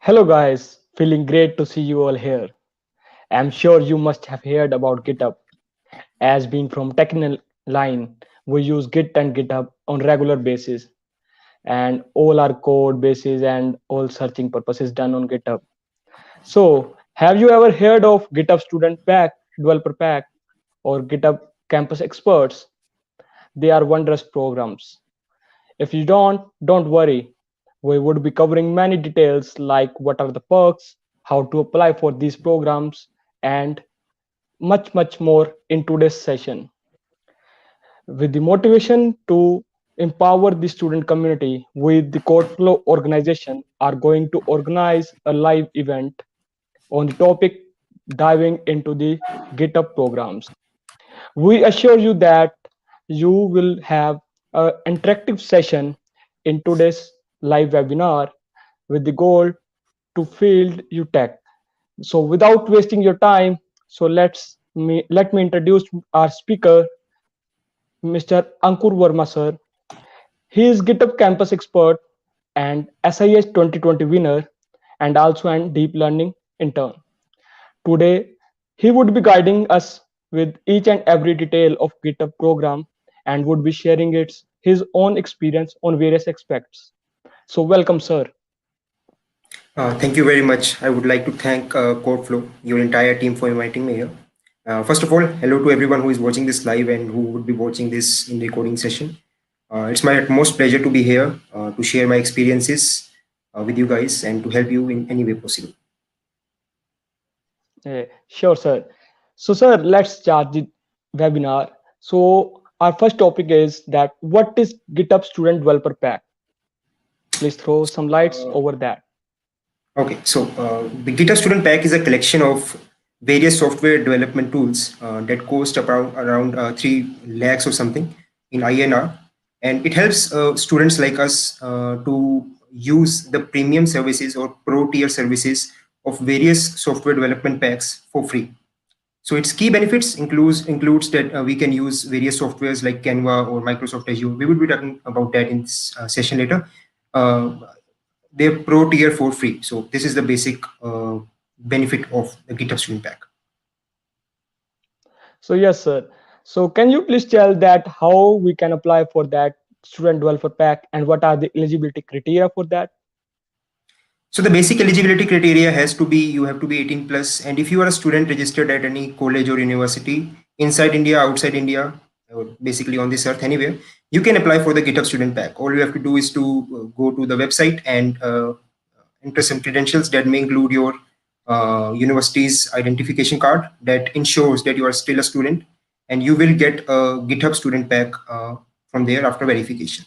Hello guys, feeling great to see you all here. I'm sure you must have heard about GitHub. As being from technical line, we use Git and GitHub on regular basis and all our code bases and all searching purposes done on GitHub. So have you ever heard of GitHub Student Pack, Developer Pack or GitHub Campus Experts? They are wondrous programs. If you don't worry. We would be covering many details like what are the perks, how to apply for these programs, and much more in today's session. With the motivation to empower the student community, with the CodeFlow organization are going to organize a live event on the topic diving into the GitHub programs. We assure you that you will have an interactive session in today's live webinar with the goal to field you tech. So without wasting your time, so let me introduce our speaker, Mr. Ankur Verma sir. He is GitHub Campus Expert and SIS 2020 winner and also an deep learning intern. Today, he would be guiding us with each and every detail of GitHub program and would be sharing his own experience on various aspects. So welcome, sir. Thank you very much. I would like to thank CodeFlow, your entire team for inviting me here. First of all, hello to everyone who is watching this live and who would be watching this in the recording session. It's my utmost pleasure to be here to share my experiences with you guys and to help you in any way possible. Sure, sir. So, sir, let's start the webinar. So, our first topic is that what is GitHub Student Developer Pack? Please throw some lights over that. Okay, so the GitHub Student Pack is a collection of various software development tools that cost around 3 lakhs or something in INR, and it helps students like us to use the premium services or pro tier services of various software development packs for free. So its key benefits includes that we can use various softwares like Canva or Microsoft Azure. We will be talking about that in this session later. They're pro tier for free. So this is the basic benefit of the GitHub Student Pack. So, yes, sir. So, can you please tell that how we can apply for that Student Developer Pack and what are the eligibility criteria for that? So the basic eligibility criteria has to be you have to be 18 plus, and if you are a student registered at any college or university inside India, outside India, or basically on this earth anywhere, you can apply for the GitHub Student Pack. All you have to do is to go to the website and enter some credentials that may include your university's identification card that ensures that you are still a student, and you will get a GitHub Student Pack from there after verification.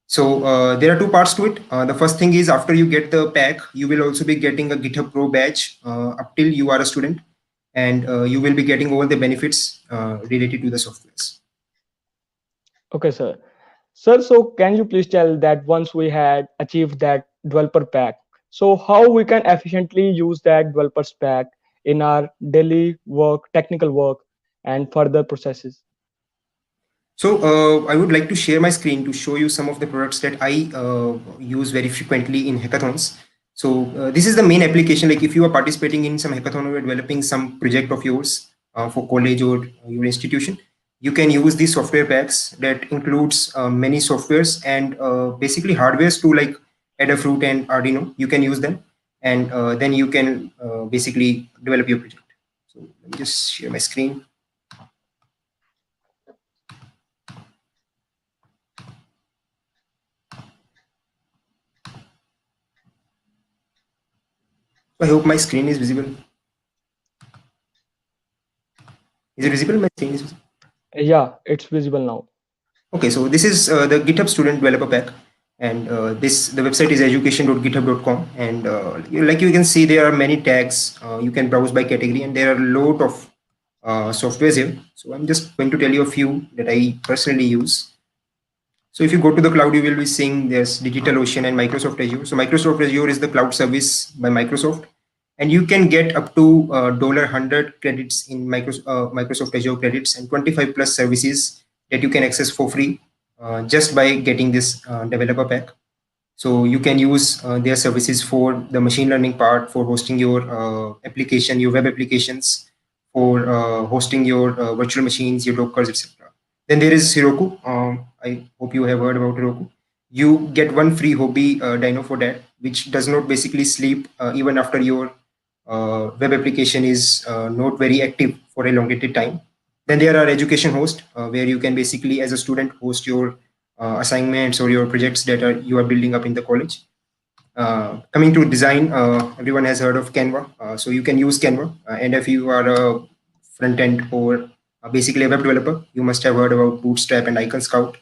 So there are two parts to it. The first thing is after you get the pack, you will also be getting a GitHub Pro badge up till you are a student, and you will be getting all the benefits related to the softwares. Okay, sir. Sir, so can you please tell that once we had achieved that developer pack, so how we can efficiently use that developers pack in our daily work, technical work, and further processes? So I would like to share my screen to show you some of the products that I use very frequently in hackathons. So this is the main application. Like if you are participating in some hackathon or developing some project of yours for college or your institution, you can use these software packs that includes many softwares and basically hardwares to like Adafruit and Arduino. You can use them, and then you can basically develop your project. So let me just share my screen. I hope my screen is visible. Is it visible? My screen is visible. Yeah, it's visible now. Okay, so this is the GitHub Student Developer Pack, and the website is education.github.com, and like you can see, there are many tags. You can browse by category, and there are a lot of softwares here. So I'm just going to tell you a few that I personally use. So if you go to the cloud, you will be seeing there's DigitalOcean and Microsoft Azure. So Microsoft Azure is the cloud service by Microsoft, and you can get up to $100 credits in Microsoft Azure credits and 25 plus services that you can access for free just by getting this developer pack. So you can use their services for the machine learning part, for hosting your application, your web applications, for hosting your virtual machines, your Dockers, etc. Then there is Heroku. I hope you have heard about Heroku. You get one free hobby dyno for that, which does not basically sleep even after your web application is not very active for a elongated time. Then there are education hosts where you can basically, as a student, host your assignments or your projects that you are building up in the college. Coming to design, everyone has heard of Canva. So you can use Canva. And if you are a front end or basically a web developer, you must have heard about Bootstrap and Icon Scout.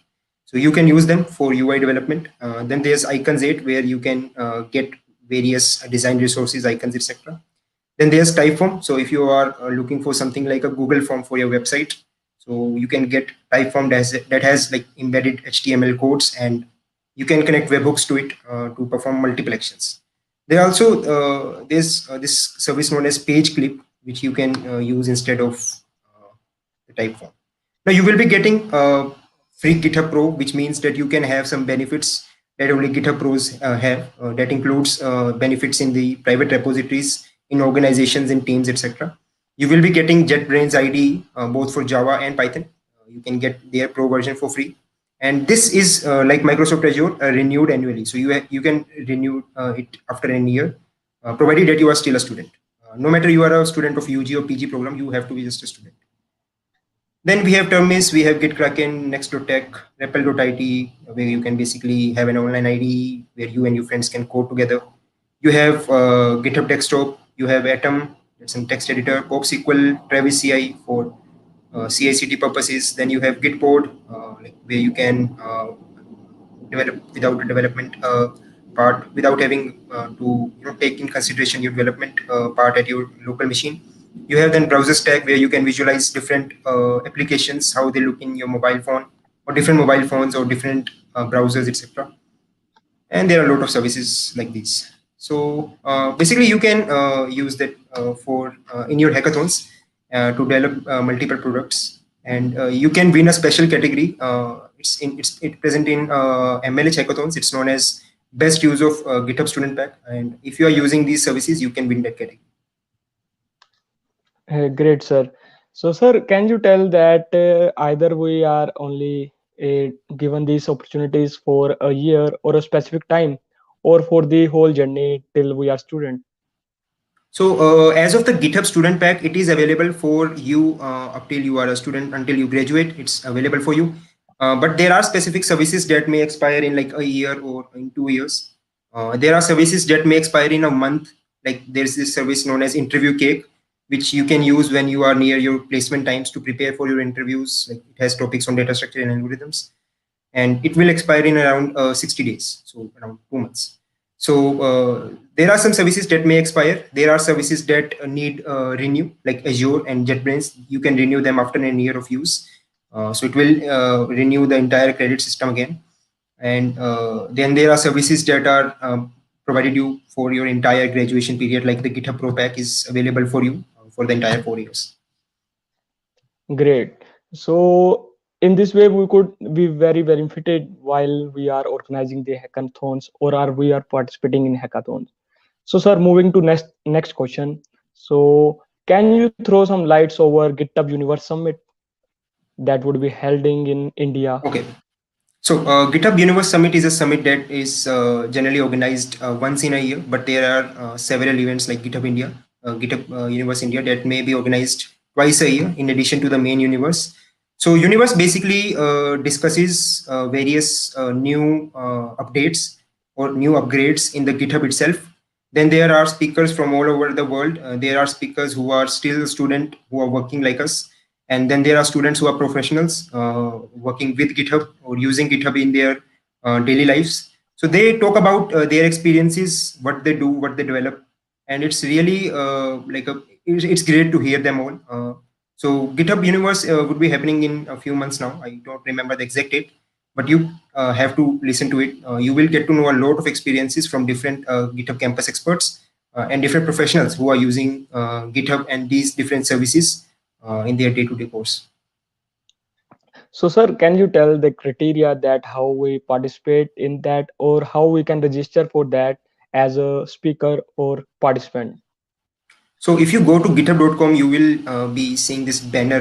So you can use them for UI development. Then there's Icons 8 where you can get various design resources, icons, etc. Then there's Typeform. So if you are looking for something like a Google form for your website, so you can get Typeform that has like embedded HTML codes, and you can connect webhooks to it to perform multiple actions. There also there's this service known as Page Clip, which you can use instead of the Typeform. Now you will be getting free GitHub Pro, which means that you can have some benefits that only GitHub Pros have. That includes benefits in the private repositories, in organizations, in teams, etc. You will be getting JetBrains IDE both for Java and Python. You can get their Pro version for free, and this is like Microsoft Azure, renewed annually. So you can renew it after a year, provided that you are still a student. No matter you are a student of UG or PG program, you have to be just a student. Then we have Terminus, we have GitKraken, Next.tech, REPL.it, where you can basically have an online IDE where you and your friends can code together. You have GitHub Desktop, you have Atom, it's a text editor, PopSQL, Travis CI for CI/CD purposes. Then you have Gitpod, like where you can develop without the development part, without having to take in consideration your development part at your local machine. You have then browser stack where you can visualize different applications, how they look in your mobile phone, or different mobile phones or different browsers, etc. And there are a lot of services like these. So basically you can use that for in your hackathons to develop multiple products, and you can win a special category. It's present in MLH hackathons. It's known as best use of GitHub Student Pack, and if you are using these services, you can win that category. Great, sir. So, sir, can you tell that either we are only given these opportunities for a year or a specific time, or for the whole journey till we are student? So as of the GitHub Student Pack, it is available for you up till you are a student, until you graduate. It's available for you. But there are specific services that may expire in like a year or in 2 years. There are services that may expire in a month. Like there's this service known as Interview Cake, which you can use when you are near your placement times to prepare for your interviews. Like it has topics on data structure and algorithms, and it will expire in around 60 days, so around 2 months. So there are some services that may expire. There are services that need renew, like Azure and JetBrains. You can renew them after a year of use. So it will renew the entire credit system again. And then there are services that are provided you for your entire graduation period, like the GitHub Pro Pack is available for you for the entire 4 years. Great. So, in this way, we could be very benefited while we are organizing the hackathons or are we are participating in hackathons. So, sir, moving to next question. So, can you throw some lights over GitHub Universe Summit that would be held in India? Okay. So GitHub Universe Summit is a summit that is generally organized once in a year, but there are several events like GitHub India, GitHub Universe India that may be organized twice a year in addition to the main universe. So Universe basically discusses various new updates or new upgrades in the GitHub itself. Then there are speakers from all over the world. There are speakers who are still student who are working like us, and then there are students who are professionals working with GitHub or using GitHub in their daily lives. So they talk about their experiences, what they do, what they develop, and it's really it's great to hear them all. So GitHub Universe would be happening in a few months now. I don't remember the exact date, but you have to listen to it. You will get to know a lot of experiences from different GitHub Campus experts and different professionals who are using GitHub and these different services in their day-to-day course. So, sir, can you tell the criteria that how we participate in that, or how we can register for that as a speaker or participant? So if you go to github.com, you will be seeing this banner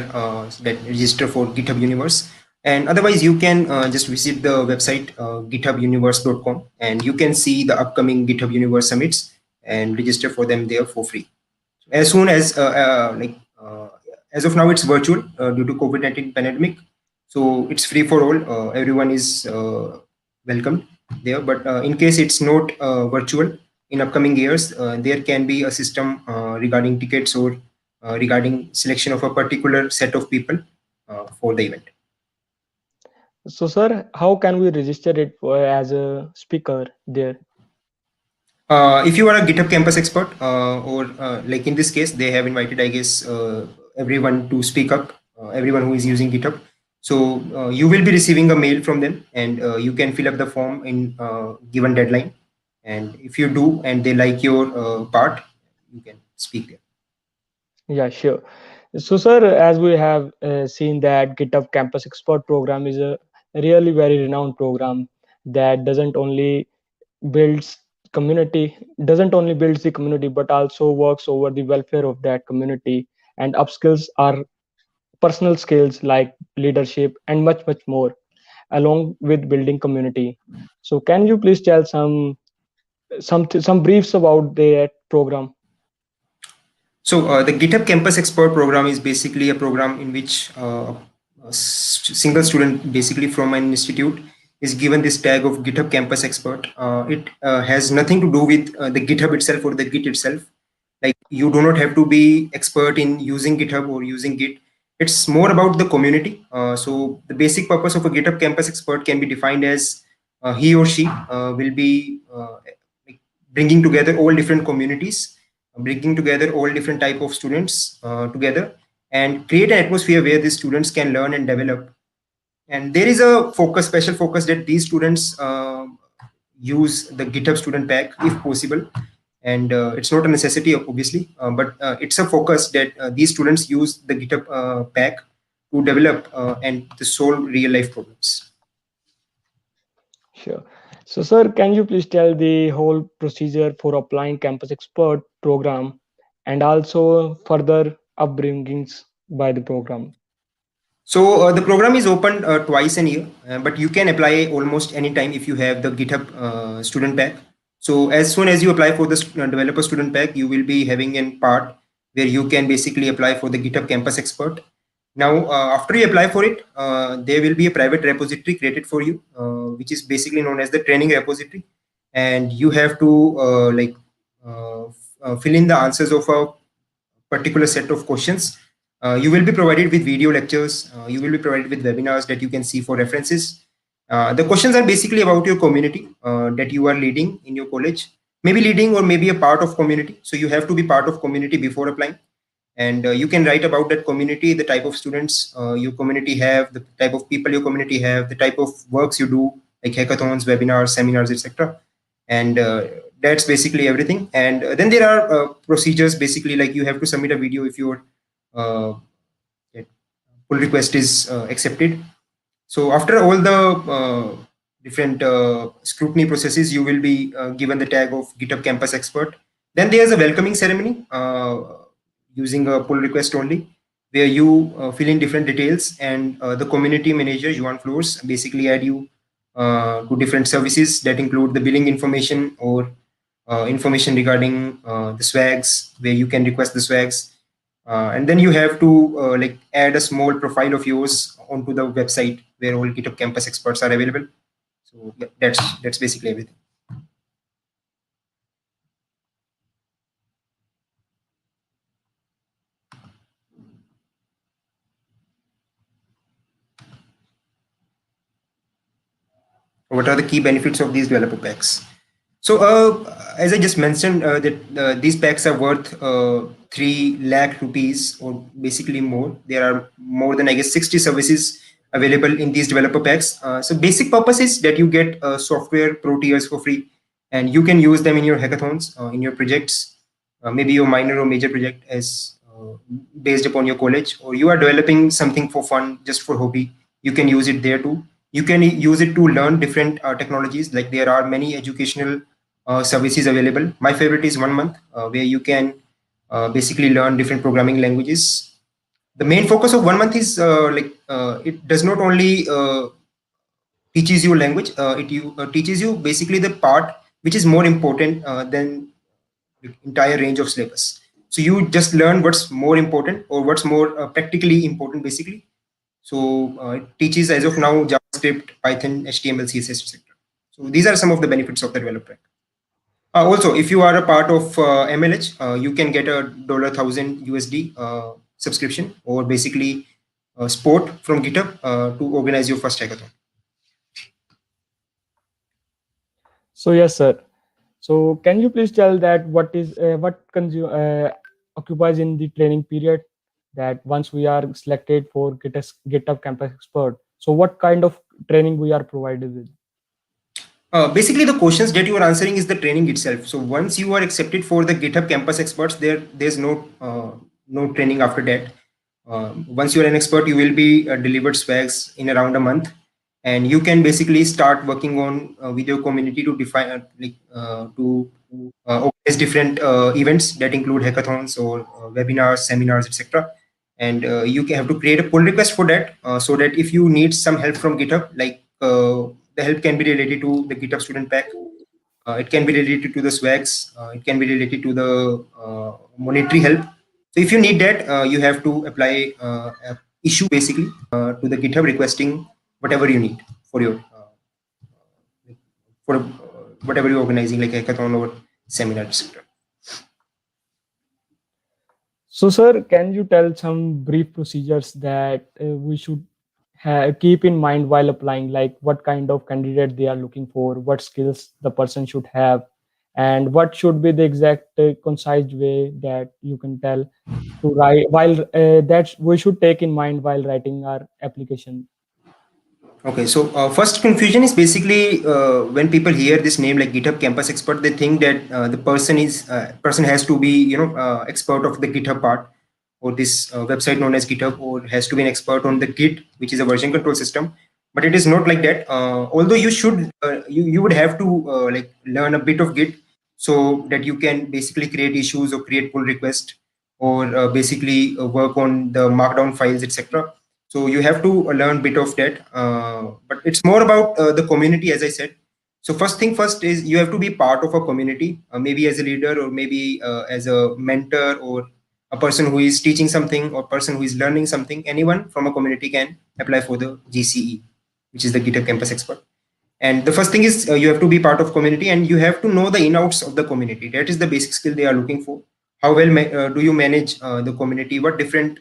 that register for GitHub Universe. And otherwise, you can just visit the website githubuniverse.com, and you can see the upcoming GitHub Universe summits and register for them there for free. As soon as as of now, it's virtual due to COVID-19 pandemic, so it's free for all. Everyone is welcomed there. But in case it's not virtual, in upcoming years, there can be a system regarding tickets or regarding selection of a particular set of people for the event. So, sir, how can we register it for, as a speaker there? If you are a GitHub Campus Expert, or like in this case, they have invited, I guess, everyone to speak up, everyone who is using GitHub. So you will be receiving a mail from them, and you can fill up the form in given deadline. And if you do, and they like your part, you can speak there. Yeah, sure. So, sir, as we have seen that GitHub Campus Expert program is a really very renowned program that builds doesn't only builds the community but also works over the welfare of that community and upskills our personal skills like leadership and much more along with building community. So, can you please tell some briefs about that program? So the GitHub Campus Expert program is basically a program in which single student, basically from an institute, is given this tag of GitHub Campus Expert. It has nothing to do with the GitHub itself or the Git itself. Like, you do not have to be expert in using GitHub or using Git. It's more about the community. So the basic purpose of a GitHub Campus Expert can be defined as he or she will be like bringing together all different communities, bringing together all different type of students together, and create an atmosphere where these students can learn and develop. And there is a special focus that these students use the GitHub Student Pack if possible. And it's not a necessity, obviously, but it's a focus that these students use the GitHub Pack to develop and to solve real life problems. Sure. So, sir, can you please tell the whole procedure for applying Campus Expert program and also further upbringings by the program? So the program is open twice a year, but you can apply almost any time if you have the GitHub Student Pack. So as soon as you apply for the Developer Student Pack, you will be having a part where you can basically apply for the GitHub Campus Expert. Now, after you apply for it, there will be a private repository created for you, which is basically known as the training repository, and you have to fill in the answers of a particular set of questions. You will be provided with video lectures. You will be provided with webinars that you can see for references. The questions are basically about your community that you are leading in your college, maybe leading or maybe a part of community. So you have to be part of community before applying. And you can write about that community, the type of students your community have, the type of people your community have, the type of works you do, like hackathons, webinars, seminars, etc. And that's basically everything. And then there are procedures, basically, like you have to submit a video if your uh, pull request is accepted. So after all the different scrutiny processes, you will be given the tag of GitHub Campus Expert. Then there's a welcoming ceremony using a pull request only, where you fill in different details, and the community manager, Juan Flores, basically add you to different services that include the billing information or information regarding the swags, where you can request the swags. And then you have to like add a small profile of yours onto the website where all GitHub Campus Experts are available. So yeah, that's basically everything. What are the key benefits of these developer packs? So as I just mentioned, that these packs are worth 3 lakh rupees or basically more. There are more than, I guess, 60 services available in these developer packs. So basic purpose is that you get software pro tiers for free, and you can use them in your hackathons, in your projects, maybe your minor or major project as based upon your college, or you are developing something for fun, just for hobby. You can use it there too. You can use it to learn different technologies. Like there are many educational services available. My favorite is 1 month, where you can basically learn different programming languages. The main focus of 1 month is it does not only teaches you language, it teaches you basically the part which is more important than the entire range of syllabus. So you just learn what's more important or what's more practically important basically. So it teaches as of now JavaScript, Python, HTML, CSS, etc. So these are some of the benefits of the developer. Also, if you are a part of MLH, you can get a $1,000 USD subscription, or basically support from GitHub to organize your first hackathon. So yes, sir. So can you please tell that what occupies in the training period, that once we are selected for GitHub Campus Expert, so what kind of training we are provided with? Basically, the questions that you are answering is the training itself. So once you are accepted for the GitHub Campus Experts, there's no training after that. Once you are an expert, you will be delivered swags in around a month, and you can basically start working on with your community to define organize different events that include hackathons or webinars, seminars, etc. And you have to create a pull request for that, so that if you need some help from GitHub, like the help can be related to the GitHub Student pack. It can be related to the swags. It can be related to the monetary help. So if you need that, you have to apply a issue basically to the GitHub requesting whatever you need for your whatever you're organizing, like hackathon or seminar, etc. So sir, can you tell some brief procedures that we should keep in mind while applying, like what kind of candidate they are looking for, what skills the person should have, and what should be the exact concise way that you can tell to write while that we should take in mind while writing our application? Okay, so first confusion is basically when people hear this name like GitHub Campus Expert, they think that the person has to be expert of the GitHub part, or this website known as GitHub, or has to be an expert on the Git, which is a version control system. But it is not like that. Although you would have to learn a bit of Git, so that you can basically create issues or create pull request, or basically work on the markdown files, etc. So you have to learn bit of that, but it's more about the community, as I said. So first thing first is you have to be part of a community, maybe as a leader, or maybe as a mentor, or a person who is teaching something, or person who is learning something. Anyone from a community can apply for the GCE, which is the GitHub Campus Expert. And the first thing is you have to be part of community, and you have to know the in-outs of the community. That is the basic skill they are looking for. How well do you manage the community? What different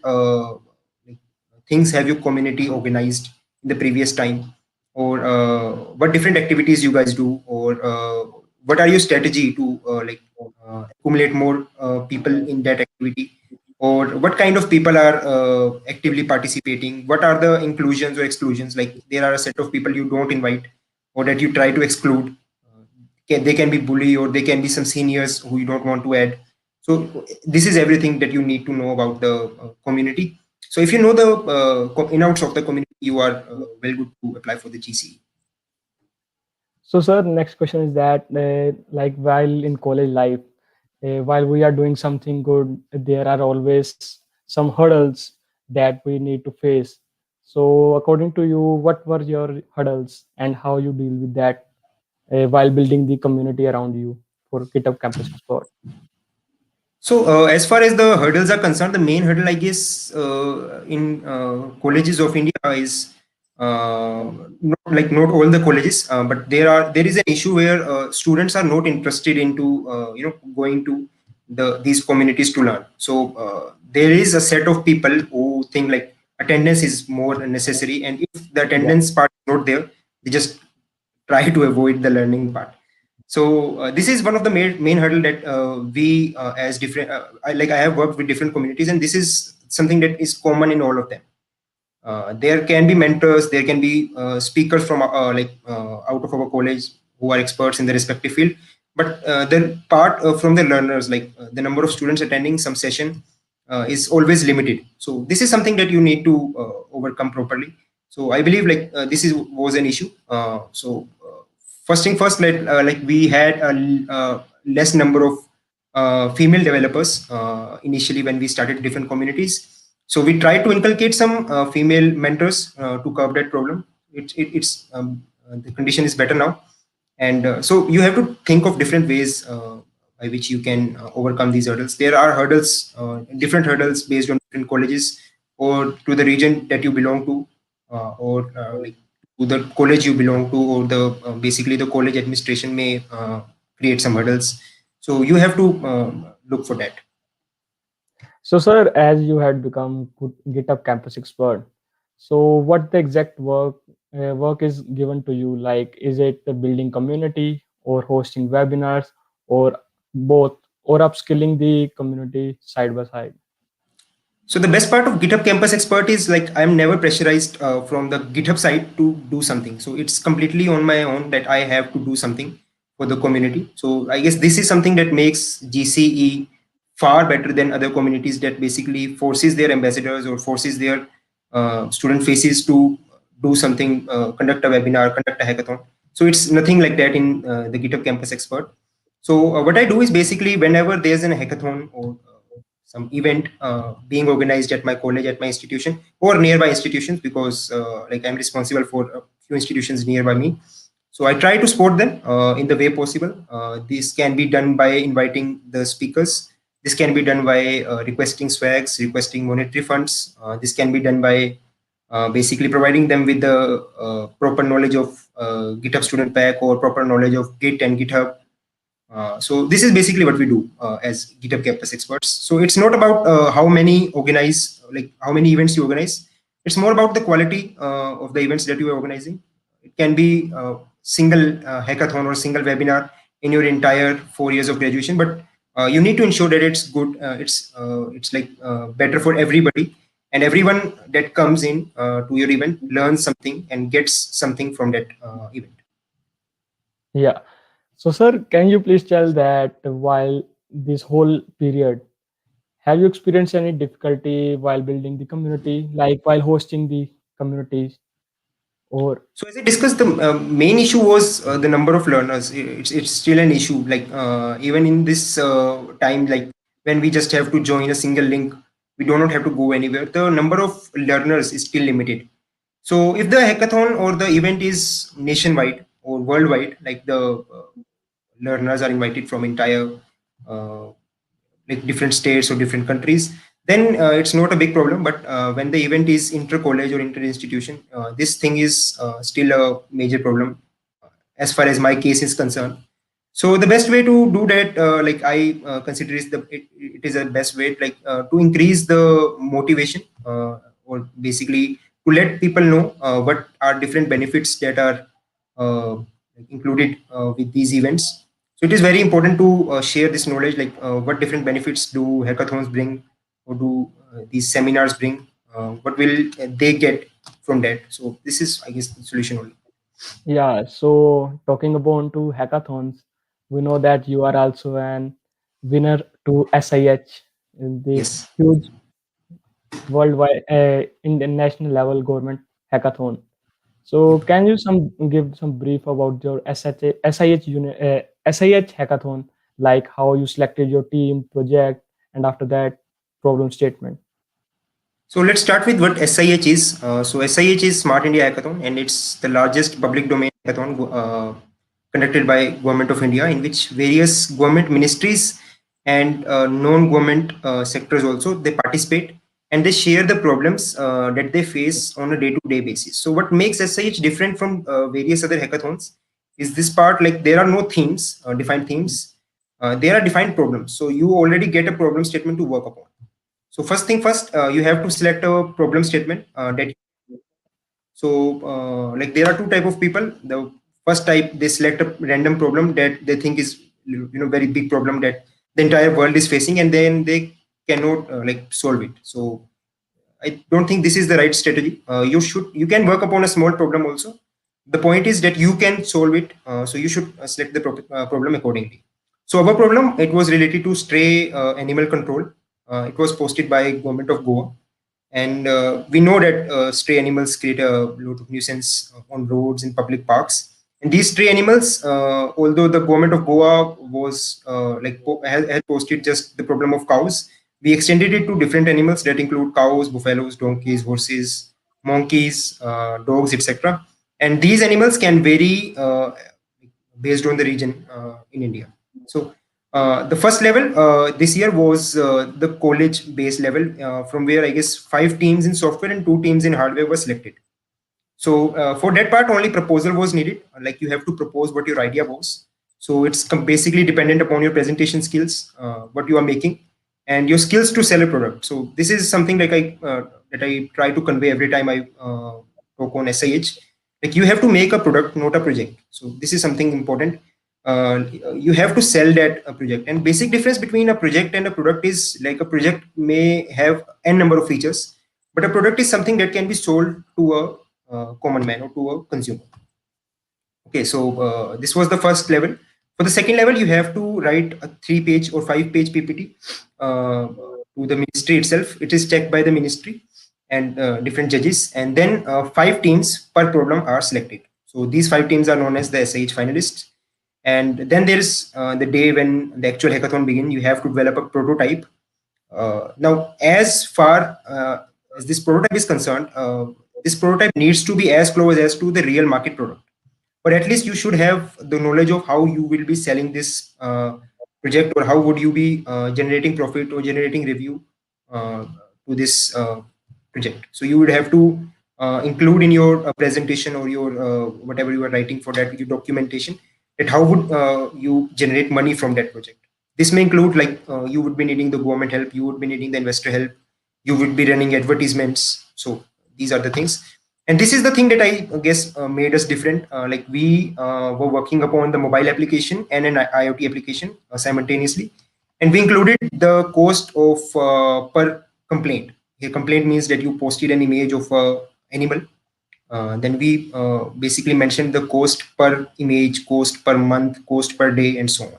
things have your community organized in the previous time, or what different activities you guys do, or what are your strategy to accumulate more people in that activity, or what kind of people are actively participating, what are the inclusions or exclusions, like there are a set of people you don't invite or that you try to exclude. They can be bully, or they can be some seniors who you don't want to add. So this is everything that you need to know about the community. So if you know the in-outs of the community, you are well good to apply for the GCE. So sir, next question is that like while in college life, while we are doing something good, there are always some hurdles that we need to face. So according to you, what were your hurdles and how you deal with that while building the community around you for GitHub Campus Expert? So as far as the hurdles are concerned, the main hurdle, I guess, in colleges of India is not all the colleges, but there is an issue where students are not interested into going to these communities to learn. So there is a set of people who think like attendance is more necessary, and if the Yeah. attendance part is not there, they just try to avoid the learning part. So this is one of the main hurdle that we as different I have worked with different communities, and this is something that is common in all of them. There can be mentors, there can be speakers from out of our college who are experts in the respective field, but the part from the learners, like the number of students attending some session is always limited. So this is something that you need to overcome properly. So I believe like this is was an issue. First thing first, like we had less number of female developers initially when we started different communities. So we tried to inculcate some female mentors to curb that problem. The condition is better now, and so you have to think of different ways by which you can overcome these hurdles. There are hurdles, different hurdles based on different colleges or to the region that you belong to, or like to the college you belong to, or the basically the college administration may create some hurdles. So you have to look for that. So, sir, as you had become GitHub Campus Expert, so what the exact work is given to you? Like, is it the building community or hosting webinars or both or upskilling the community side by side? So the best part of GitHub Campus Expert is like I'm never pressurized from the GitHub side to do something. So it's completely on my own that I have to do something for the community. So I guess this is something that makes GCE far better than other communities that basically forces their ambassadors or forces their student faces to do something, conduct a webinar, conduct a hackathon. So it's nothing like that in the GitHub Campus Expert. So what I do is basically whenever there's an hackathon or some event being organized at my college, at my institution, or nearby institutions, because like I'm responsible for a few institutions nearby me. So I try to support them in the way possible. This can be done by inviting the speakers. This can be done by requesting swags, requesting monetary funds. This can be done by basically providing them with the proper knowledge of GitHub Student Pack or proper knowledge of Git and GitHub. So this is basically what we do as GitHub Campus experts. So it's not about how many organize, like how many events you organize. It's more about the quality of the events that you are organizing. It can be a single hackathon or single webinar in your entire 4 years of graduation, but you need to ensure that it's good. It's like better for everybody, and everyone that comes in to your event learns something and gets something from that event. Yeah. So, sir, can you please tell that while this whole period, have you experienced any difficulty while building the community, like while hosting the communities, or So as I discussed, the main issue was the number of learners. It's still an issue. Like even in this time, like when we just have to join a single link, we do not have to go anywhere. The number of learners is still limited. So if the hackathon or the event is nationwide or worldwide, like the learners are invited from entire uh, like different states or different countries, then it's not a big problem. But when the event is inter college or inter institution, this thing is still a major problem as far as my case is concerned. So the best way to do that, like I consider is it is a best way like to increase the motivation, or basically to let people know what are different benefits that are included with these events. So it is very important to share this knowledge, like what different benefits do hackathons bring, or do these seminars bring? What will they get from that? So this is, I guess, the solution only. yeah? So, talking about to hackathons, we know that you are also an winner to SIH, the Yes. huge worldwide international level government hackathon. So, Yep. can you give some brief about your SIH hackathon, like how you selected your team, project, and after that, problem statement? So let's start with what SIH is. So SIH is Smart India Hackathon, and it's the largest public domain hackathon conducted by Government of India, in which various government ministries and non-government sectors also they participate, and they share the problems that they face on a day-to-day basis. So what makes SIH different from various other hackathons is this part: like there are no themes, defined themes. There are defined problems. So you already get a problem statement to work upon. So first thing first, you have to select a problem statement that. So like there are two type of people. The first type, they select a random problem that they think is very big problem that the entire world is facing, and then they cannot like solve it. So I don't think this is the right strategy. You can work upon a small problem also. The point is that you can solve it. So you should select the problem accordingly. So our problem, it was related to stray animal control. It was posted by government of Goa, And we know that stray animals create a lot of nuisance on roads and public parks. And these stray animals, although the government of Goa was has posted just the problem of cows, we extended it to different animals that include cows, buffaloes, donkeys, horses, monkeys, dogs, etc. And these animals can vary based on the region in India. So the first level this year was the college-based level, from where I guess 5 teams in software and 2 teams in hardware were selected. So for that part, only proposal was needed. Like you have to propose what your idea was. So it's basically dependent upon your presentation skills, what you are making, and your skills to sell a product. So this is something like that I try to convey every time I talk on SIH. Like you have to make a product, not a project. So this is something important. You have to sell that project. And basic difference between a project and a product is like a project may have n number of features, but a product is something that can be sold to a common man or to a consumer. Okay, so this was the first level. For the second level, you have to write a 3-page or 5-page PPT to the ministry itself. It is checked by the ministry and different judges, and then 5 teams per problem are selected. So these 5 teams are known as the SIH finalists. And then there's the day when the actual hackathon begins. You have to develop a prototype. Now, as far as this prototype is concerned, this prototype needs to be as close as to the real market product, or at least you should have the knowledge of how you will be selling this project, or how would you be generating profit or generating revenue to this project. So you would have to include in your presentation or your whatever you are writing for that, your documentation, that how would you generate money from that project. This may include like you would be needing the government help, you would be needing the investor help, you would be running advertisements. So these are the things. And this is the thing that I guess made us different. Like we were working upon the mobile application and an IoT application simultaneously, and we included the cost of per complaint. Here, complaint means that you posted an image of animal. Then we basically mentioned the cost per image, cost per month, cost per day, and so on.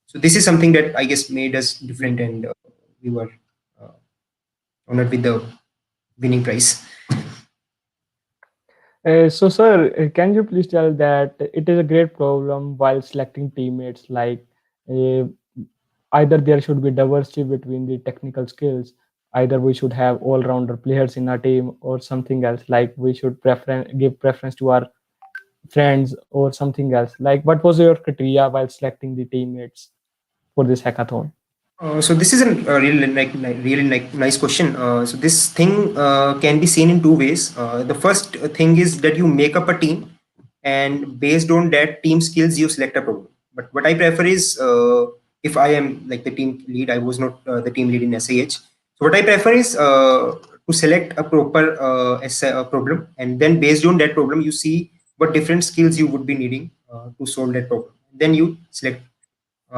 So this is something that I guess made us different, and we were uh, honored with the winning prize. So, sir, can you please tell that it is a great problem while selecting teammates? Like, uh, either there should be diversity between the technical skills, either we should have all-rounder players in our team, or something else. Like, we should give preference to our friends, or something else. Like, what was your criteria while selecting the teammates for this hackathon? So this is a really really nice question. So this thing can be seen in 2 ways. The first thing is that you make up a team, and based on that team skills, you select a program. But what I prefer is, if I am like the team lead, I was not the team lead in SAH. So what I prefer is to select a proper problem, and then based on that problem, you see what different skills you would be needing to solve that problem. Then you select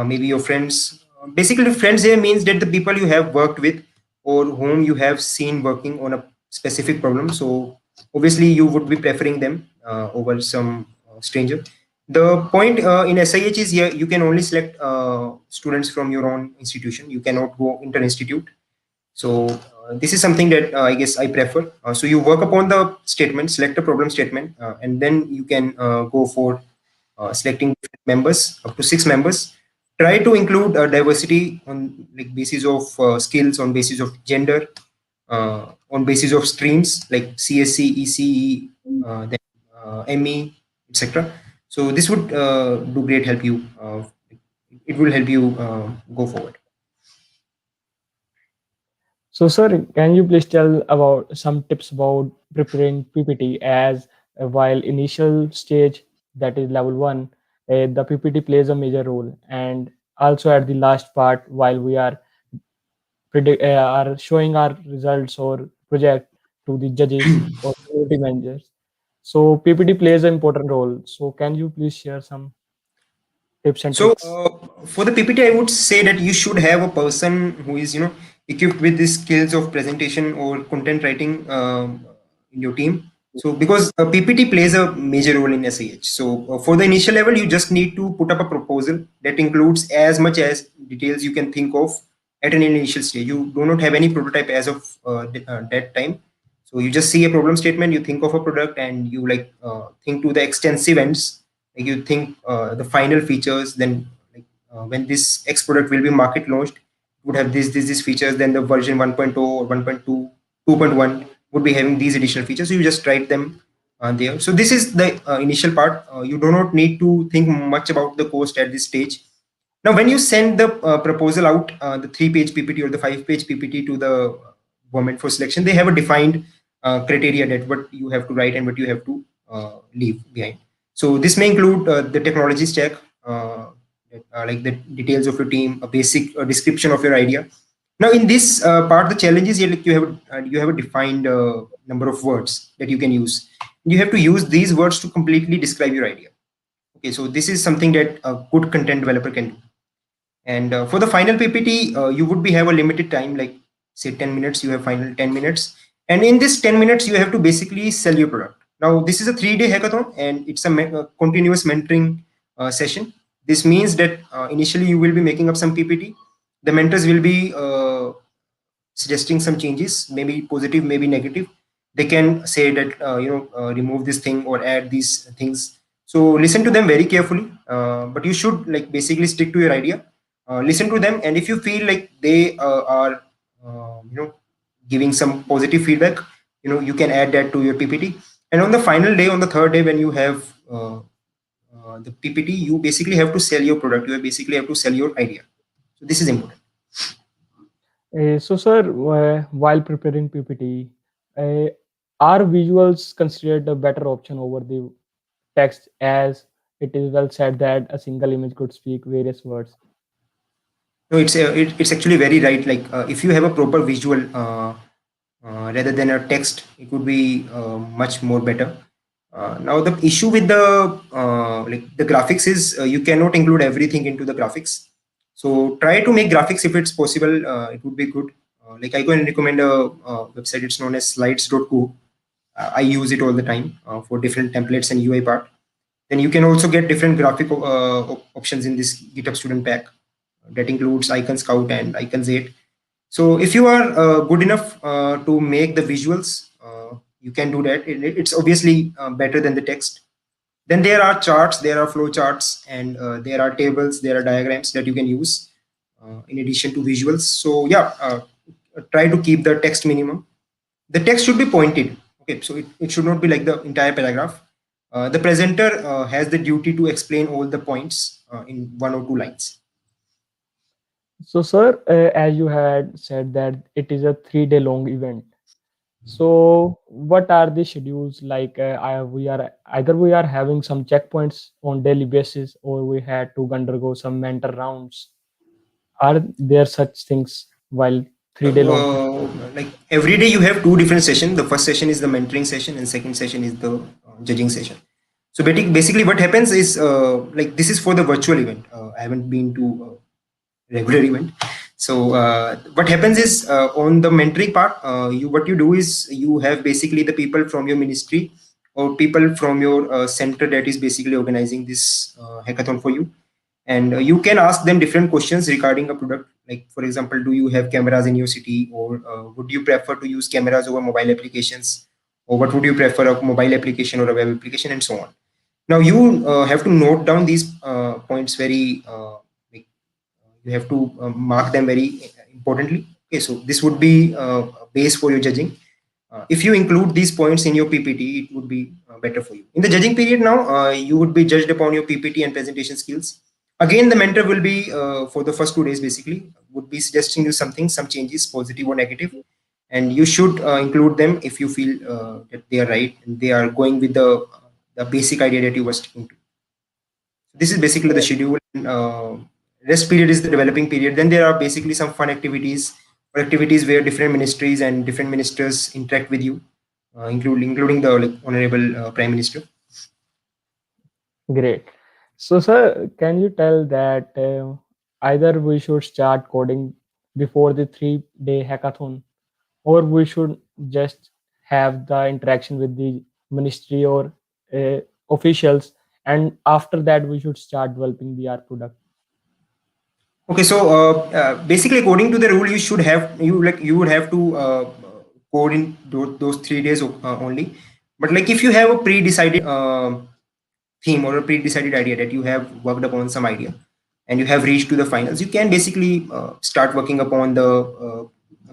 maybe your friends. Basically, friends here means that the people you have worked with or whom you have seen working on a specific problem. So obviously, you would be preferring them over some stranger. The point in SIH is here you can only select students from your own institution. You cannot go inter-institute. So this is something that I guess I prefer. So you work upon the statement, select a problem statement, and then you can go for selecting members, up to 6 members. Try to include diversity on like basis of skills, on basis of gender, on basis of streams like CSC, ECE, then ME, etc. So this would do great help you. It will help you go forward. So, sir, can you please tell about some tips about preparing PPT as while initial stage, that is level one, the PPT plays a major role, and also at the last part while we are are showing our results or project to the judges or community managers. So PPT plays an important role. So can you please share some tips and So tricks? for the PPT, I would say that you should have a person who is equipped with the skills of presentation or content writing in your team. So because PPT plays a major role in SAH. So for the initial level, you just need to put up a proposal that includes as much as details you can think of at an initial stage. You do not have any prototype as of that time. So you just see a problem statement, you think of a product, and you like think to the extensive ends. Like you think the final features. Then like when this X product will be market launched, it would have these features. Then the version 1.0 or 1.2, 2.1 would be having these additional features. So you just write them there. So this is the initial part. You do not need to think much about the cost at this stage. Now, when you send the proposal out, the 3-page PPT or the 5-page PPT to the government for selection, they have a defined criteria that what you have to write and what you have to leave behind. So this may include the technology stack, like the details of your team, a basic description of your idea. Now, in this part, the challenge is like you have a defined number of words that you can use. You have to use these words to completely describe your idea. Okay, so this is something that a good content developer can do. And for the final PPT, you would be have a limited time, like say 10 minutes. You have final 10 minutes, and in this 10 minutes, you have to basically sell your product. Now, this is a 3-day hackathon, and it's a continuous mentoring session. This means that initially you will be making up some PPT. The mentors will be suggesting some changes, maybe positive, maybe negative. They can say that remove this thing or add these things. So listen to them very carefully, but you should like basically stick to your idea. Listen to them, and if you feel like they are giving some positive feedback, you can add that to your PPT. And on the final day, on the third day, when you have the PPT, you basically have to sell your product. You basically have to sell your idea. So this is important. So, sir, while preparing PPT, uh, are visuals considered a better option over the text, as it is well said that a single image could speak various words? No, it's actually very right. Like if you have a proper visual rather than a text, it would be much more better. Now the issue with the graphics is you cannot include everything into the graphics. So try to make graphics if it's possible. It would be good. Like I can recommend a website. It's known as slides.co. I use it all the time for different templates and UI part. Then you can also get different graphic options in this GitHub Student pack that includes Icon Scout and Icon 8. So if you are good enough to make the visuals, you can do that. It's obviously better than the text. Then there are charts, there are flow charts, and there are tables, there are diagrams that you can use in addition to visuals. So yeah, try to keep the text minimum. The text should be pointed. Okay, so it should not be like the entire paragraph. The presenter has the duty to explain all the points in 1 or 2 lines. So, sir, as you had said that it is a 3-day long event. So, what are the schedules like? We are either we are having some checkpoints on daily basis, or we had to undergo some mentor rounds. Are there such things while 3-day long? Like every day you have two different sessions. The first session is the mentoring session, and second session is the judging session. So basically what happens is like this is for the virtual event. I haven't been to regular event. So what happens is on the mentoring part, what you do is you have basically the people from your ministry or people from your center that is basically organizing this hackathon for you, and you can ask them different questions regarding a product. Like for example, do you have cameras in your city, or would you prefer to use cameras over mobile applications, or what would you prefer, a mobile application or a web application, and so on. Now you have to note down these points very like, you have to mark them very importantly. Okay, so this would be a base for your judging. If you include these points in your PPT, it would be better for you. In the judging period now, you would be judged upon your PPT and presentation skills. Again, the mentor will be for the first 2 days basically would be suggesting you something, some changes, positive or negative, and you should include them if you feel that they are right and they are going with the basic idea that you were sticking to. This is basically the schedule. Rest period is the developing period. Then there are basically some fun activities or activities where different ministries and different ministers interact with you, including the like, honorable prime minister. Great. So, sir, can you tell that either we should start coding before the 3-day hackathon, or we should just have the interaction with the ministry or officials, and after that we should start developing the art product? Okay, so basically, according to the rule, you would have to code in those 3 days only. But like if you have a pre-decided theme or a pre-decided idea that you have worked upon some idea and you have reached to the finals, you can basically start working upon the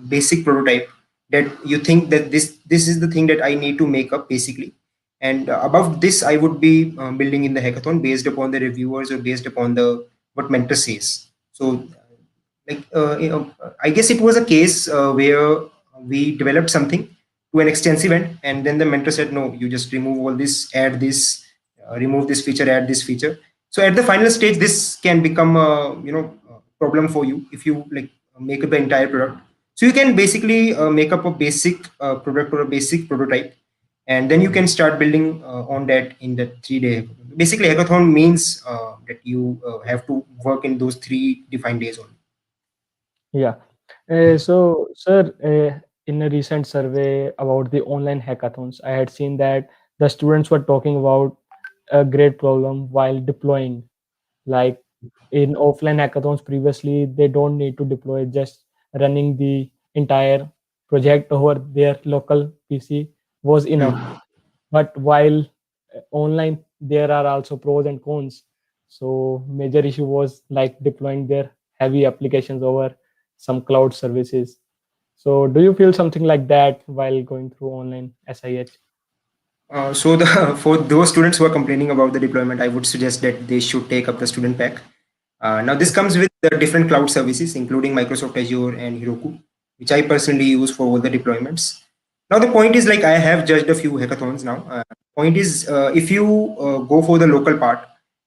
basic prototype that you think that this is the thing that I need to make up basically. And above this, I would be building in the hackathon based upon the reviewers or based upon the what mentor says. So I guess it was a case where we developed something to an extensive end, and then the mentor said, "No, you just remove all this, add this, remove this feature, add this feature." So at the final stage, this can become a problem for you if you like make up the entire product. So you can basically make up a basic product or a basic prototype, and then you can start building on that in the 3 day. Basically, hackathon means that you have to work in those 3 defined days only. Yeah. So, sir, in a recent survey about the online hackathons, I had seen that the students were talking about a great problem while deploying. Like in offline hackathons previously, they don't need to deploy, just running the entire project over their local PC was enough. Hmm. But while online, there are also pros and cons. So major issue was like deploying their heavy applications over some cloud services. So do you feel something like that while going through online SIH? So the for those students who are complaining about the deployment, I would suggest that they should take up the student pack. Now this comes with the different cloud services, including Microsoft Azure and Heroku, which I personally use for all the deployments. Now the point is like I have judged a few hackathons now. Point is if you go for the local part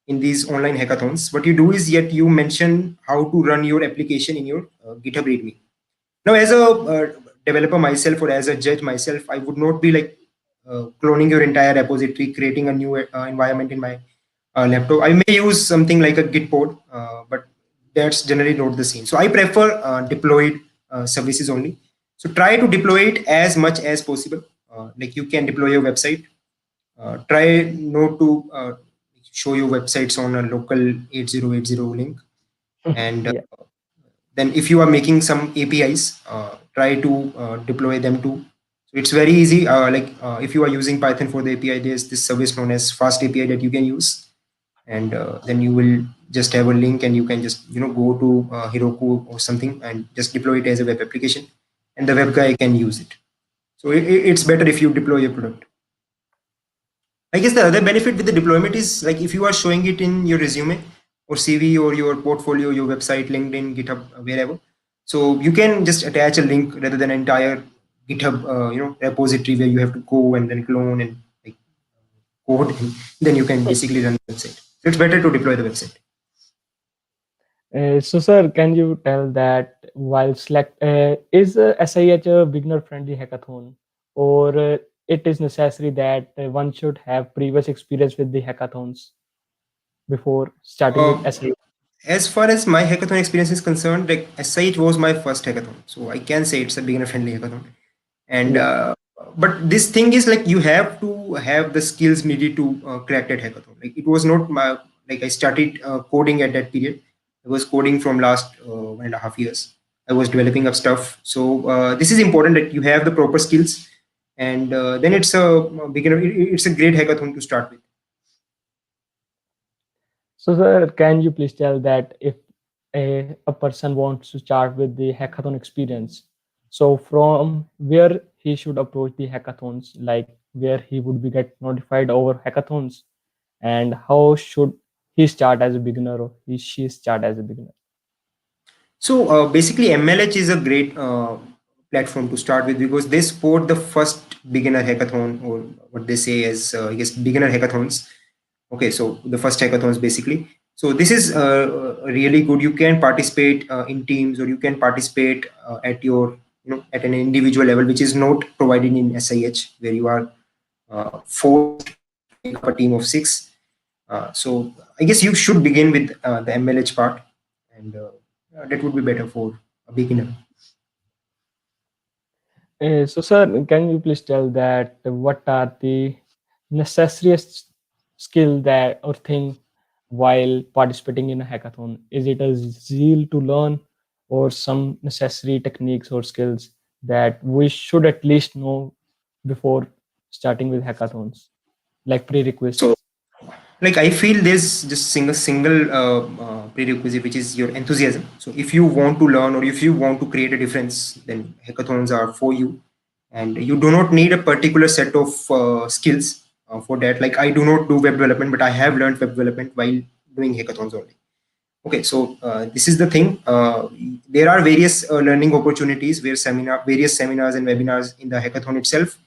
in these online hackathons, what you do is yet you mention how to run your application in your GitHub README. Now, as a developer myself or as a judge myself, I would not be like cloning your entire repository, creating a new environment in my laptop. I may use something like a Git pod, but that's generally not the same. So I prefer deployed services only. So try to deploy it as much as possible. Like you can deploy your website. Try not to show your websites on a local 8080 link. And Yeah. then if you are making some APIs, try to deploy them too. So it's very easy. If you are using Python for the API, there's this service known as Fast API that you can use, and then you will just have a link, and you can just go to Heroku or something and just deploy it as a web application, and the web guy can use it. So it's better if you deploy your product. I guess the other benefit with the deployment is like if you are showing it in your resume or CV or your portfolio, your website, LinkedIn, GitHub, wherever. So you can just attach a link rather than an entire GitHub, repository where you have to go and then clone and like code, and then you can basically run the website. So it's better to deploy the website. So, sir, can you tell that while select is SIH a beginner-friendly hackathon, or it is necessary that one should have previous experience with the hackathons before starting with Uh, SIH? as far as my hackathon experience is concerned, like SIH was my first hackathon, so I can say it's a beginner-friendly hackathon. And Yeah. but this thing is like you have to have the skills needed to crack that hackathon. Like it was not my like I started coding at that period. I was coding from last 1.5 years. I was developing up stuff. So this is important that you have the proper skills, and then it's a beginner. It's a great hackathon to start with. So, sir, can you please tell that if a person wants to start with the hackathon experience, so from where he should approach the hackathons, like where he would be get notified over hackathons, and how should he start as a beginner or she start as a beginner? So basically, MLH is a great platform to start with because they support the first beginner hackathon, or what they say as I guess beginner hackathons. Okay, so the first hackathons basically. So this is really good. You can participate in teams, or you can participate at your at an individual level, which is not provided in SIH, where you are forced to make up a team of six. So I guess you should begin with the MLH part, and that would be better for a beginner. So, sir, can you please tell that what are the necessariest skill that or thing while participating in a hackathon? Is it a zeal to learn or some necessary techniques or skills that we should at least know before starting with hackathons, like So prerequisites? like I feel there's just single prerequisite, which is your enthusiasm. So if you want to learn or if you want to create a difference, then hackathons are for you. And you do not need a particular set of skills for that. Like I do not do web development, but I have learned web development while doing hackathons only. Okay, so this is the thing. There are various learning opportunities where various seminars and webinars in the hackathon itself.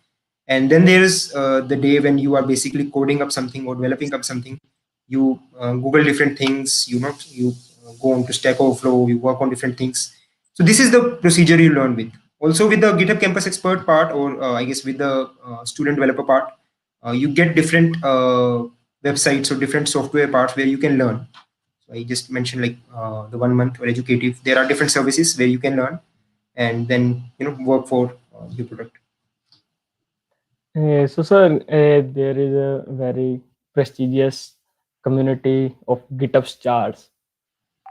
And then there's the day when you are basically coding up something or developing up something. You Google different things. You go on to Stack Overflow. You work on different things. So this is the procedure you learn with. Also with the GitHub Campus Expert part, or I guess with the student developer part, you get different websites or different software parts where you can learn. So I just mentioned like the 1 month or educative. There are different services where you can learn and then work for your product. So, sir, there is a very prestigious community of GitHub stars.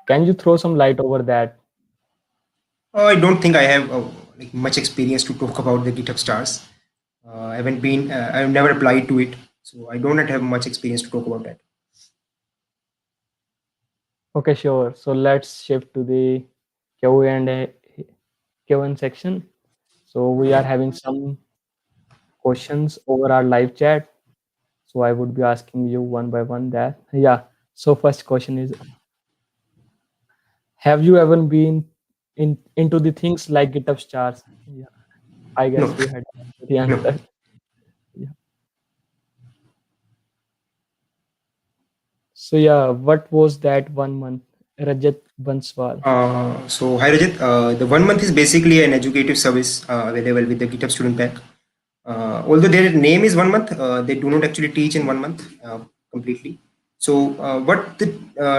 Can you throw some light over that? I don't think I have like much experience to talk about the GitHub stars. I haven't been. I've never applied to it, so I don't have much experience to talk about that. Okay, sure. So let's shift to the Q&A Q&A section. So we are having some questions over our live chat. So I would be asking you one by one that. Yeah. So first question is, have you ever been into the things like GitHub stars? Yeah. I No, guess you had the no. answer. Yeah. So yeah, what was that 1 month? Rajat Banswal. So hi Rajat. The 1 month is basically an educative service available with the GitHub Student Pack. Although their name is 1 month, they do not actually teach in 1 month completely. So what the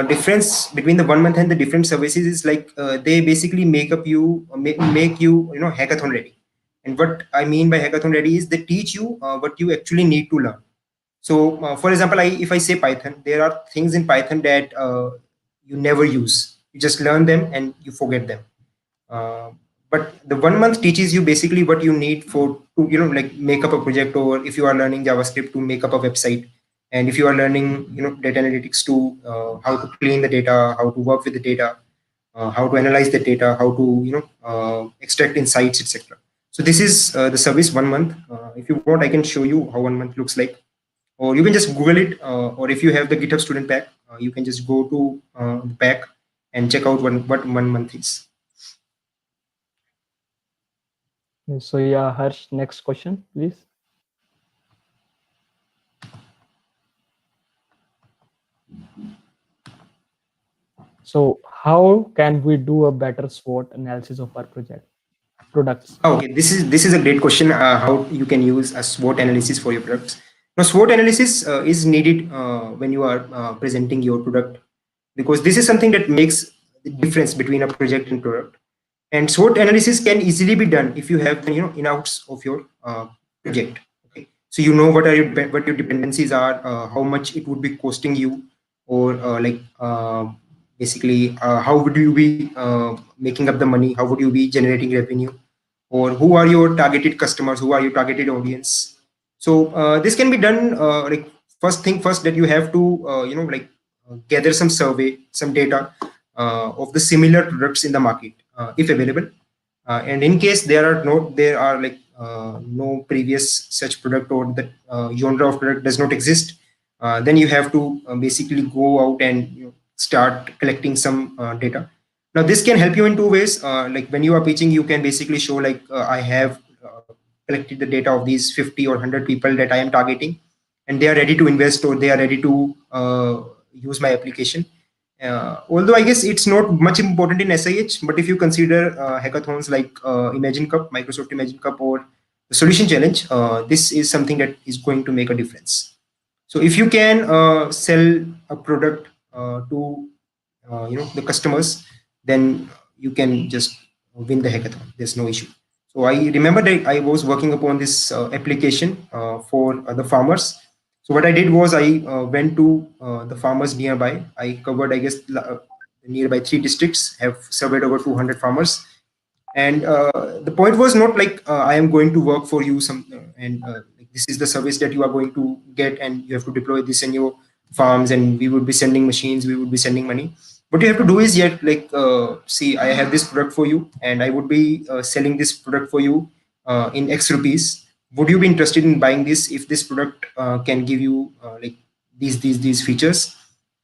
difference between the 1 month and the different services is like they basically make you hackathon ready. And what I mean by hackathon ready is they teach you what you actually need to learn. So for example, if I say Python, there are things in Python that you never use. You just learn them and you forget them. Uh, but the 1 month teaches you basically what you need for to like make up a project, or if you are learning JavaScript to make up a website, and if you are learning data analytics to how to clean the data, how to work with the data, how to analyze the data, how to extract insights, etc. So this is the service 1 month. If you want, I can show you how 1 month looks like, or you can just Google it, or if you have the GitHub Student Pack, you can just go to the pack and check out what 1 month is. So yeah, Harsh, next question, please. So how can we do a better SWOT analysis of our products? Okay, this is a great question. How you can use a SWOT analysis for your products? Now, SWOT analysis is needed when you are presenting your product, because this is something that makes the difference between a project and product. And SWOT analysis can easily be done if you have the in-outs of your project. Okay, so you know what your dependencies are, how much it would be costing you, or basically how would you be making up the money, how would you be generating revenue, or who are your targeted customers, who are your targeted audience. So this can be done like first thing first, that you have to gather some survey, some data of the similar products in the market if available. And in case there are like no previous such product, or the genre of product does not exist, then you have to basically go out and start collecting some data. Now this can help you in two ways. Like when you are pitching, you can basically show like I have collected the data of these 50 or 100 people that I am targeting, and they are ready to invest, or they are ready to use my application. Although I guess it's not much important in SIH, but if you consider hackathons like Imagine Cup, Microsoft Imagine Cup, or the Solution Challenge, this is something that is going to make a difference. So if you can sell a product to the customers, then you can just win the hackathon. There's no issue. So I remember that I was working upon this application for the farmers, So what I did was I went to the farmers nearby. I covered, I guess, nearby 3 districts, have surveyed over 200 farmers. And the point was not like I am going to work for you and like, this is the service that you are going to get and you have to deploy this in your farms and we would be sending machines, we would be sending money. What you have to do is yet like see, I have this product for you and I would be selling this product for you in X rupees. Would you be interested in buying this if this product can give you like these features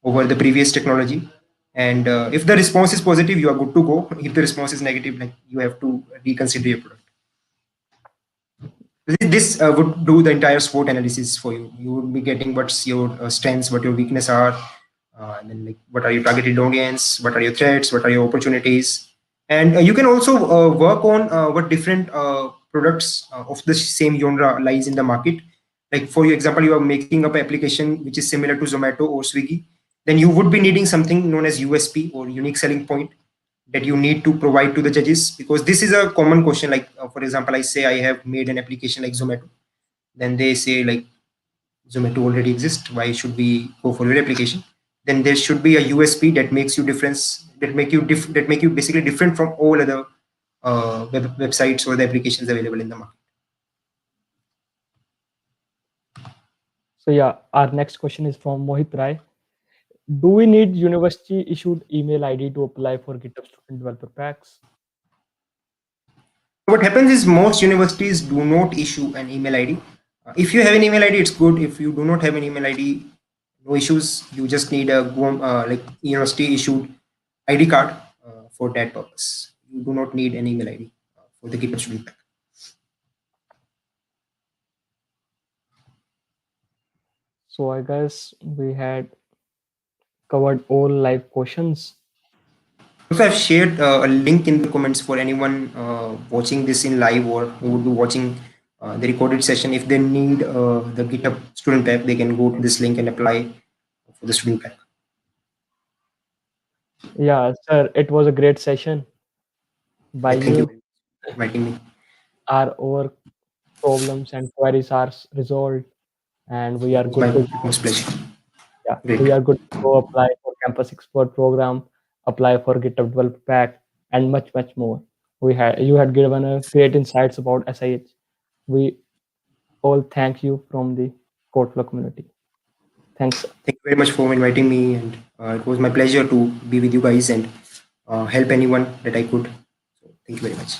over the previous technology? And if the response is positive, you are good to go. If the response is negative, like you have to reconsider your product. This would do the entire SWOT analysis for you. You would be getting what's your strengths, what your weakness are, and then like what are your targeted audience, what are your threats, what are your opportunities, and you can also work on what different products of the same genre lies in the market. Like for your example, you are making up an application which is similar to Zomato or Swiggy, then you would be needing something known as USP or unique selling point that you need to provide to the judges, because this is a common question. Like for example, I say I have made an application like Zomato, then they say like Zomato already exists, why should we go for your application? Then there should be a USP that makes you difference, that make you basically different from all other websites or the applications available in the market. So yeah, our next question is from Mohit Rai. Do we need university issued email ID to apply for GitHub Student Developer Packs? What happens is most universities do not issue an email ID. If you have an email ID, it's good. If you do not have an email ID, no issues. You just need a like university issued ID card for that purpose. You do not need an email ID for the GitHub Student Pack. So I guess we had covered all live questions. Also, I've shared a link in the comments for anyone watching this in live or who would be watching the recorded session. If they need the GitHub Student Pack, they can go to this link and apply for the Student Pack. Yeah, sir, it was a great session. By Thank you you, for inviting me. our problems and queries are resolved, and we It are was my good to utmost pleasure. yeah, Great. we are good to go apply for Campus Expert program, apply for GitHub Developer Pack, and much more. You had given a great insights about SIH. We all thank you from the CodeFlow community. Thanks. Thank you very much for inviting me, and it was my pleasure to be with you guys and help anyone that I could. So, thank you very much.